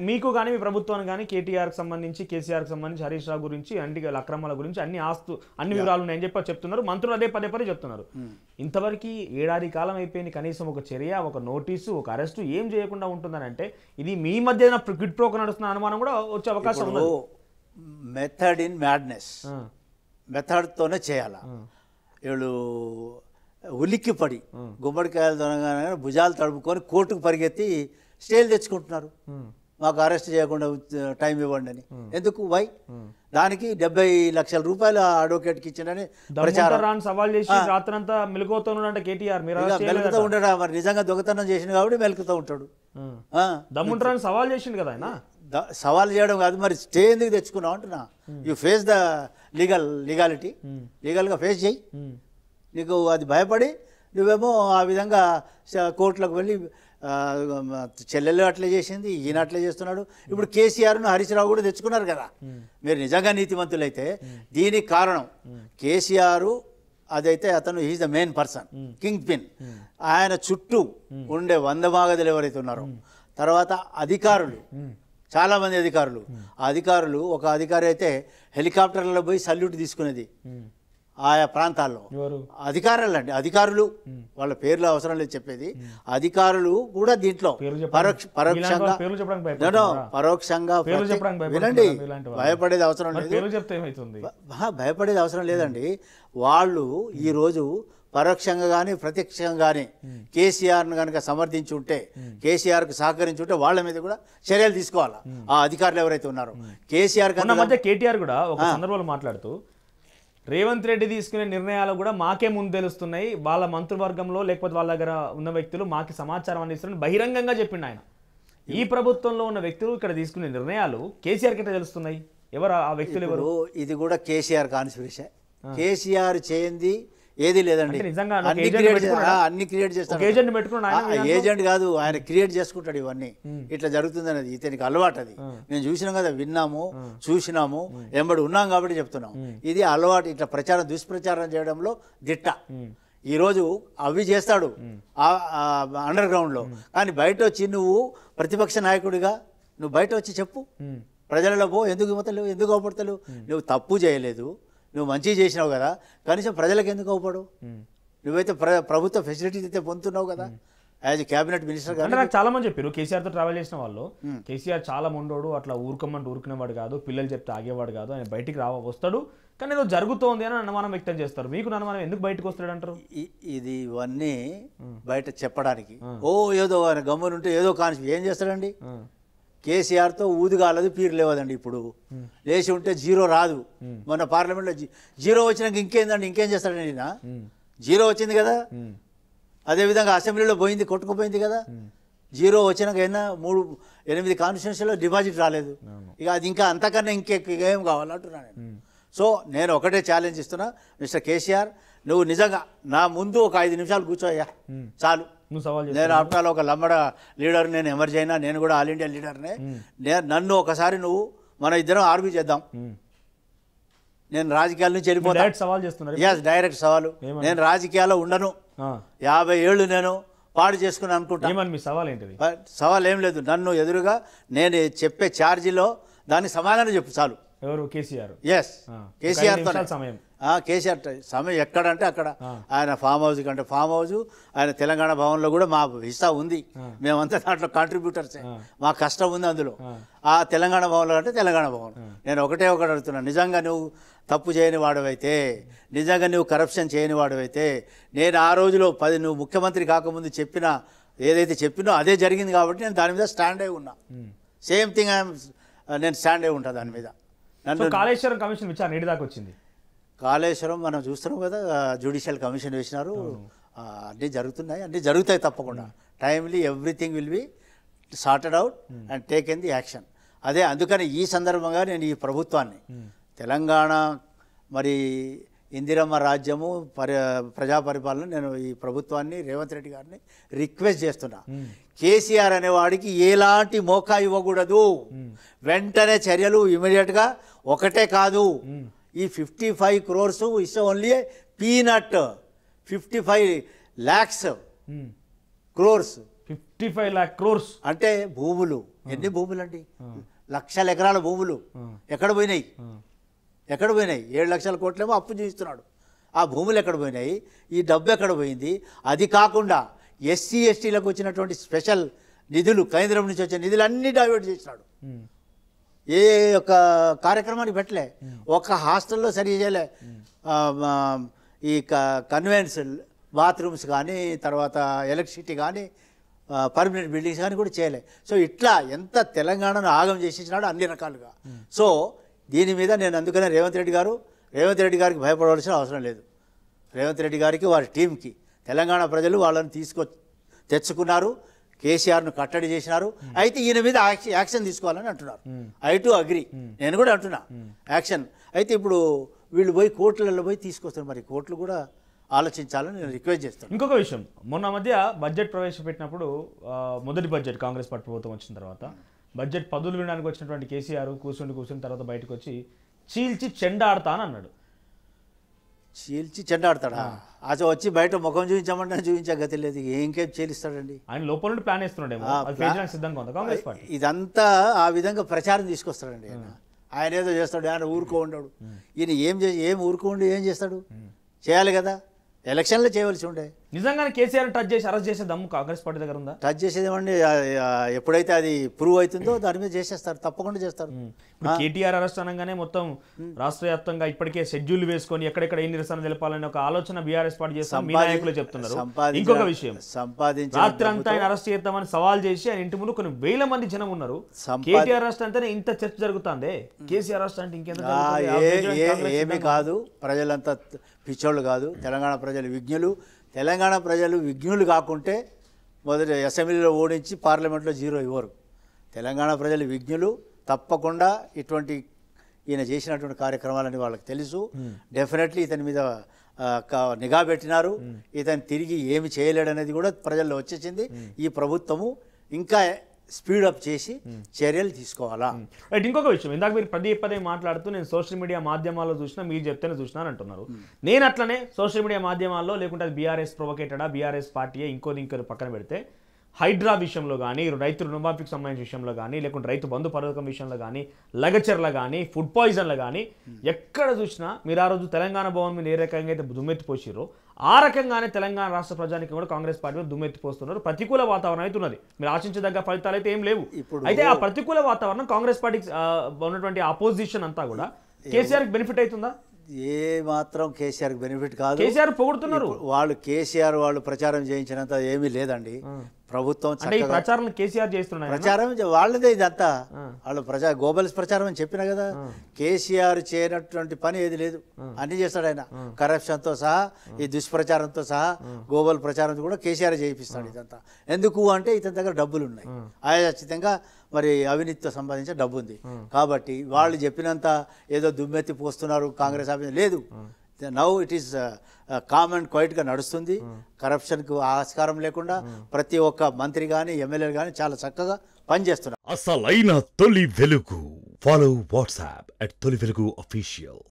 మీకు కానీ మీ ప్రభుత్వానికి కానీ కేటీఆర్కి సంబంధించి కేసీఆర్కి సంబంధించి హరీష్ రావు గురించి అక్రమాల గురించి అన్ని వివరాలు ఉన్నాయని చెప్తున్నారు. మంత్రులు అదే పదే చెప్తున్నారు. ఇంతవరకు ఏడాది కాలం అయిపోయింది, కనీసం ఒక చర్య, ఒక నోటీసు, ఒక అరెస్టు ఏం చేయకుండా ఉంటుందని అంటే ఇది మీ మధ్య క్విడ్ ప్రోకో నడుస్తున్న అనుమానం కూడా వచ్చే అవకాశం ఉంది. మెథడ్ ఇన్ మ్యాడ్నెస్, మెథడ్తోనే చేయాలా. వీళ్ళు ఉలిక్కిపడి గుమ్మడికాయలు దొనగానే భుజాలు తడుపుకొని కోర్టుకు పరిగెత్తి స్టేలు తెచ్చుకుంటున్నారు. మాకు అరెస్ట్ చేయకుండా టైం ఇవ్వండి అని. ఎందుకు? వై? దానికి 70 లక్షల రూపాయలు అడ్వకేట్కి ఇచ్చిందని ప్రచారం సవాల్ చేసి రాత్రంతా మెలుగుతూ ఉన్నాడు కేటీఆర్. మెలుగుతూ ఉంటాడు, మరి నిజంగా దొంగతనం చేసిన కాబట్టి మెలుగుతూ ఉంటాడు. దమ్ముంటారని సవాల్ చేసిండు కదా ఆయన. సవాల్ చేయడం కాదు, మరి స్టే ఎందుకు తెచ్చుకున్నావు అంటున్నా. యూ ఫేస్ ద లీగాలిటీ, లీగల్గా ఫేస్ చేయి. నీకు అది భయపడి నువ్వేమో ఆ విధంగా కోర్టులకు వెళ్ళి చెల్లెలు అట్లే చేసింది, ఈయన అట్లే చేస్తున్నాడు. ఇప్పుడు కేసీఆర్ను హరీష్ రావు కూడా తెచ్చుకున్నారు కదా. మీరు నిజంగా నీతిమంతులైతే దీనికి కారణం కేసీఆర్. అదైతే అతను is the main person, king pin. ఆయన చుట్టూ ఉండే 100 మాగదులు ఎవరైతే ఉన్నారో, తర్వాత అధికారులు, చాలామంది అధికారులు. ఆ అధికారులు, ఒక అధికారి అయితే హెలికాప్టర్లలో పోయి సల్యూట్ తీసుకునేది ఆయా ప్రాంతాల్లో. అధికారులండి, అధికారులు, వాళ్ళ పేర్లు అవసరం లేదు చెప్పేది. అధికారులు కూడా దీంట్లో పరోక్షంగా వినండి, భయపడేది అవసరం లేదు, భయపడేది అవసరం లేదండి. వాళ్ళు ఈరోజు పరోక్షంగా కానీ ప్రత్యక్షంగా కానీ కేసీఆర్ను కనుక సమర్థించి ఉంటే, కేసీఆర్కు సహకరించి ఉంటే వాళ్ళ మీద కూడా చర్యలు తీసుకోవాలా ఆ అధికారులు ఎవరైతే ఉన్నారో. కేసీఆర్ కేటీఆర్ కూడా ఒక సందర్భంలో మాట్లాడుతూ రేవంత్ రెడ్డి తీసుకునే నిర్ణయాలు కూడా మాకే ముందు తెలుస్తున్నాయి, వాళ్ళ మంత్రివర్గంలో లేకపోతే వాళ్ళ దగ్గర ఉన్న వ్యక్తులు మాకు సమాచారం అందిస్తున్నారని బహిరంగంగా చెప్పిండు ఆయన. ఈ ప్రభుత్వంలో ఉన్న వ్యక్తులు ఇక్కడ తీసుకునే నిర్ణయాలు కేసీఆర్కి ఎట్లా తెలుస్తున్నాయి? ఎవరు ఆ వ్యక్తులు? ఎవరు? ఇది కూడా కేసీఆర్ కాన్స్పిరసీ. కేసీఆర్ చేయండి ఏది లేదండి, అన్ని క్రియేట్ చేస్తాడు. ఏజెంట్ కాదు, ఆయన క్రియేట్ చేసుకుంటాడు ఇవన్నీ. ఇట్లా జరుగుతుంది అనేది ఇతనికి అలవాటు. అది మేము చూసినాం కదా, విన్నాము, చూసినాము, ఎంబడి ఉన్నాం కాబట్టి చెప్తున్నాం. ఇది అలవాటు. ఇట్లా దుష్ప్రచారం చేయడంలో దిట్ట. ఈరోజు అవి చేస్తాడు అండర్ గ్రౌండ్లో. కానీ బయట వచ్చి నువ్వు ప్రతిపక్ష నాయకుడిగా నువ్వు బయట వచ్చి చెప్పు, ప్రజలలో పో, ఎందుకు ఇవ్వతలేవు, ఎందుకు అవపడతలేవు, నువ్వు తప్పు చేయలేదు, నువ్వు మంచి చేసినావు కదా, కనీసం ప్రజలకు ఎందుకు అవపడు? నువ్వైతే ప్రభుత్వ ఫెసిలిటీస్ అయితే పొందుతున్నావు కదా యాజ్ క్యాబినెట్ మినిస్టర్. నాకు చాలా మంది చెప్పారు కేసీఆర్తో ట్రావెల్ చేసిన వాళ్ళు, కేసీఆర్ చాలా మొండోడు, అట్లా ఊరుకోమంటే ఊరుకునేవాడు కాదు, పిల్లలు చెప్తే ఆగేవాడు కాదు, ఆయన బయటికి వస్తాడు కానీ ఏదో జరుగుతోంది అని అనుమానం వ్యక్తం చేస్తారు. మీకు అనుమానం ఎందుకు బయటకు వస్తాడు అంటారు? ఇది ఇవన్నీ బయట చెప్పడానికి ఏదో ఆయన గమ్మునుంటే ఏదో ఏం చేస్తాడండి? కేసీఆర్తో ఊదుగాలదు, పీరు లేవదండి. ఇప్పుడు లేచి ఉంటే జీరో రాదు. మొన్న పార్లమెంట్లో జీరో వచ్చినాక ఇంకేందండి, ఇంకేం చేస్తాడండి? జీరో వచ్చింది కదా, అదేవిధంగా అసెంబ్లీలో పోయింది, కొట్టుకుపోయింది కదా. జీరో వచ్చినాక అయినా 8 కాన్స్టిట్యూన్సీలో డిపాజిట్ రాలేదు. ఇక అది ఇంకా అంతకన్నా ఇంకేం కావాలంటున్నా నేను. సో నేను ఒకటే ఛాలెంజ్ ఇస్తున్నా, మిస్టర్ కేసీఆర్, నువ్వు నిజంగా నా ముందు ఒక 5 నిమిషాలు కూర్చోయ్యా చాలు. నేను ఆఫ్టర్ ఒక లంబడ లీడర్, నేను ఎమర్జీ అయినా, నేను కూడా ఆల్ ఇండియా లీడర్నే. నన్ను ఒకసారి నువ్వు మన ఇద్దరం ఆర్గ్యూ చేద్దాం. నేను రాజకీయాల నుంచి వెళ్ళిపోతా. ఎస్, డైరెక్ట్ సవాలు. నేను రాజకీయాల్లో ఉండను, 50 ఏళ్ళు నేను పాడు చేసుకుని అనుకుంటా. సవాల్ ఏం లేదు, నన్ను ఎదురుగా నేను చెప్పే ఛార్జీలో దానికి సమాధానం చెప్పు చాలు. ఎవరు? కేసీఆర్. ఎస్, కేసీఆర్ కేసీఆర్ సమయం ఎక్కడంటే అక్కడ. ఆయన ఫామ్ హౌస్ కంటే ఫామ్ హౌస్, ఆయన తెలంగాణ భవన్లో కూడా మా హిస్సా ఉంది, మేమంతా దాంట్లో కాంట్రిబ్యూటర్సే, మా కష్టం ఉంది అందులో. ఆ తెలంగాణ భవన్లో అంటే తెలంగాణ భవన్. నేను ఒకటి అడుగుతున్నా, నిజంగా నువ్వు తప్పు చేయని వాడవైతే, నిజంగా నువ్వు కరప్షన్ చేయని వాడవైతే, నేను ఆ రోజులో నువ్వు ముఖ్యమంత్రి కాకముందు ఏదైతే చెప్పినో అదే జరిగింది కాబట్టి నేను దాని మీద స్టాండ్ అయి ఉన్నా. సేమ్ థింగ్ నేను స్టాండ్ అయి ఉంటా దాని మీద. కాళేశ్వరం కమిషన్ విచారణ ఏడు దాకా వచ్చింది. కాళేశ్వరం మనం చూస్తున్నాం కదా, జ్యుడిషియల్ కమిషన్ వేసినారు, అన్నీ జరుగుతున్నాయి, అన్నీ జరుగుతాయి తప్పకుండా. Timely everything will be sorted out and taken the action. అదే అందుకని ఈ సందర్భంగా నేను ఈ ప్రభుత్వాన్ని, తెలంగాణ మరి ఇందిరమ్మ రాజ్యము ప్రజా పరిపాలన, నేను ఈ ప్రభుత్వాన్ని, రేవంత్ రెడ్డి గారిని రిక్వెస్ట్ చేస్తున్నా, కేసీఆర్ అనేవాడికి ఎలాంటి మోకా ఇవ్వకూడదు. వెంటనే చర్యలు ఇమీడియట్గా. ఒకటే కాదు, ఈ 55 crores is only peanut. 55 lakhs crores 55 lakh crores అంటే భూములు, ఎన్ని భూములు అండి, లక్షల ఎకరాల భూములు ఎక్కడ పోయినాయి? 7 లక్షల కోట్లేమో అప్పు చూపిస్తున్నాడు. ఆ భూములు ఎక్కడ పోయినాయి? ఈ డబ్బు ఎక్కడ పోయింది? అది కాకుండా ఎస్సీ ఎస్టీలకు వచ్చినటువంటి స్పెషల్ నిధులు, కేంద్రం నుంచి వచ్చే నిధులు అన్నీ డైవర్ట్ చేసినాడు. ఏ ఒక్క కార్యక్రమానికి పెట్టలే, ఒక హాస్టల్లో సరి చేయలే, ఈ కన్వెన్స్ బాత్రూమ్స్ కానీ, తర్వాత ఎలక్ట్రిసిటీ కానీ, పర్మనెంట్ బిల్డింగ్స్ కానీ కూడా చేయలే. సో ఇట్లా ఎంత తెలంగాణను ఆగం చేసేసినాడు అన్ని రకాలుగా. సో దీని మీద నేను అందుకనే రేవంత్ రెడ్డి గారికి భయపడవలసిన అవసరం లేదు. రేవంత్ రెడ్డి గారికి, వారి టీంకి తెలంగాణ ప్రజలు వాళ్ళని తెచ్చుకున్నారు, కేసీఆర్ను కట్టడి చేసినారు. అయితే ఈయన మీద యాక్షన్ తీసుకోవాలని అంటున్నారు. ఐ టు అగ్రి, నేను కూడా అంటున్నా యాక్షన్. అయితే ఇప్పుడు వీళ్ళు పోయి కోర్టులలో పోయి తీసుకొస్తారు. మరి కోర్టులు కూడా ఆలోచించాలని నేను రిక్వెస్ట్ చేస్తాను. ఇంకొక విషయం, మొన్న మధ్య బడ్జెట్ ప్రవేశపెట్టినప్పుడు మొదటి బడ్జెట్ కాంగ్రెస్ పార్టీ ప్రభుత్వం వచ్చిన తర్వాత బడ్జెట్ పదులు వినడానికి వచ్చినటువంటి కేసీఆర్ కూర్చుని తర్వాత బయటకు వచ్చి చీల్చి చెండాడతా అని అన్నాడు. చీల్చి చెండాడతాడా? అసలు వచ్చి బయట ముఖం చూపించామంటే చూపించే గతి లేదు. ఇంకేం చీలిస్తాడండి? ఆయన లోపల నుండి ప్లాన్ వేస్తున్నాడేమో, సిద్ధంగా ఉంది కాంగ్రెస్ పార్టీ. ఇదంతా ఆ విధంగా ప్రచారం తీసుకొస్తాడండి. ఆయన ఏదో చేస్తాడు, ఆయన ఊరుకో ఉండడు. ఈయన ఏం ఊరుకో ఉండి ఏం చేస్తాడు? చేయాలి కదా, ఎలక్షన్లో చేయవలసి ఉండే. నిజంగానే కేసీఆర్ టచ్ చేసి అరెస్ట్ చేసే దమ్ము కాంగ్రెస్ పార్టీ దగ్గర ఉందా? టచ్ చేసేదేమండి, ఎప్పుడైతే అది ప్రూవ్ అవుతుందో దాని మీద చేసేస్తారు, తప్పకుండా చేస్తారు. కేటీఆర్ అరెస్ట్ అనగానే మొత్తం రాష్ట్ర వ్యాప్తంగా ఇప్పటికే షెడ్యూల్ వేసుకొని ఎక్కడెక్కడ ఏ నిరసన తెలపాలని ఒక ఆలోచన బీఆర్ఎస్ పార్టీ చేస్తాం, మీ నాయకులు చెప్తున్నారు. ఇంకొక విషయం, రాత్రి అంతా ఆయన అరెస్ట్ చేద్దామని సవాల్ చేసి ఆయన ఇంటి ముందు కొన్ని వేల మంది జనం ఉన్నారు. కేటీఆర్ అరెస్ట్ అంటేనే ఇంత చర్చ జరుగుతుంది, కేసీఆర్ అరెస్ట్ అంటే ఇంకెంత? ఏమీ కాదు, ప్రజలంతా పిచ్చోళ్ళు కాదు. తెలంగాణ ప్రజలు విజ్ఞులు కాకుంటే మొదటి అసెంబ్లీలో ఓడించి పార్లమెంట్లో 0 ఇవ్వరు. తెలంగాణ ప్రజలు విజ్ఞులు. తప్పకుండా ఇటువంటి ఈయన చేసినటువంటి కార్యక్రమాలని వాళ్ళకి తెలుసు. డెఫినెట్లీ ఇతని మీద నిఘా పెట్టినారు. ఇతను తిరిగి ఏమి చేయలేడనేది కూడా ప్రజల్లో వచ్చేసింది. ఈ ప్రభుత్వము ఇంకా స్పీడప్ చేసి చర్యలు తీసుకోవాలా. రైట్, ఇంకొక విషయం, ఇందాక మీరు పదే మాట్లాడుతూ నేను సోషల్ మీడియా మాధ్యమాల్లో చూసినా, మీరు చెప్తేనే చూసినా అంటున్నారు. నేను అట్లనే సోషల్ మీడియా మాధ్యమాల్లో, లేకుంటే అది బీఆర్ఎస్ ప్రొవోకేటెడా, బీఆర్ఎస్ పార్టీయే, ఇంకోది పక్కన పెడితే హైడ్రా విషయంలో కానీ, రైతు రుణమాఫీకి సంబంధించిన విషయంలో కానీ, లేకుంటే రైతు బంధు పథకం విషయంలో కానీ, లగచర్ల కానీ, ఫుడ్ పాయిజన్లు కానీ, ఎక్కడ చూసినా మీరు ఆ రోజు తెలంగాణ భవన్ మీద ఏ రకంగా అయితే దుమ్మెత్తిపోసిరో ఆ రకంగానే తెలంగాణ రాష్ట్ర ప్రజానికి కూడా కాంగ్రెస్ పార్టీ దుమ్మెత్తిపోస్తున్నారు. ప్రతికూల వాతావరణం అయితే ఉన్నది, మీరు ఆశించదగ్గ ఫలితాలు అయితే ఏం లేవు. అయితే ఆ ప్రతికూల వాతావరణం కాంగ్రెస్ పార్టీకి ఉన్నటువంటి అపోజిషన్ అంతా కూడా కేసీఆర్కి బెనిఫిట్ అవుతుందా? ఏ మాత్రం కేసీఆర్కి బెనిఫిట్ కాదు. కేసీఆర్ పొగుడుతున్నారు వాళ్ళు, వాళ్ళు ప్రచారం చేయించినంత ఏమీ లేదండి. ప్రభుత్వం ప్రచారం కేసీఆర్ చేస్తున్నారు, ప్రచారం వాళ్ళదే ఇదంతా. వాళ్ళు గోబల్స్ ప్రచారం అని చెప్పిన కదా. కేసీఆర్ చేయనటువంటి పని ఏది లేదు, అన్ని చేస్తాడు ఆయన. కరప్షన్తో సహా, ఈ దుష్ప్రచారంతో సహా, గోబల్ ప్రచారంతో కూడా కేసీఆర్ చేయిస్తాడు ఇదంతా. ఎందుకు అంటే ఇతని దగ్గర డబ్బులు ఉన్నాయి, ఖచ్చితంగా మరి అవినీతితో సంబంధించిన డబ్బు ఉంది. కాబట్టి వాళ్ళు చెప్పినంత ఏదో దుమ్మెత్తి పోస్తున్నారు కాంగ్రెస్ ఆఫీస్ లేదు. Now it is calm and క్వైట్గా నడుస్తుంది. కరప్షన్కు ఆస్కారం లేకుండా ప్రతి ఒక్క మంత్రి కానీ, ఎమ్మెల్యేలు కానీ చాలా చక్కగా పనిచేస్తున్నారు. అసలైన తొలి వెలుగు. ఫాలో వాట్సాప్ @తొలి వెలుగు అఫీషియల్.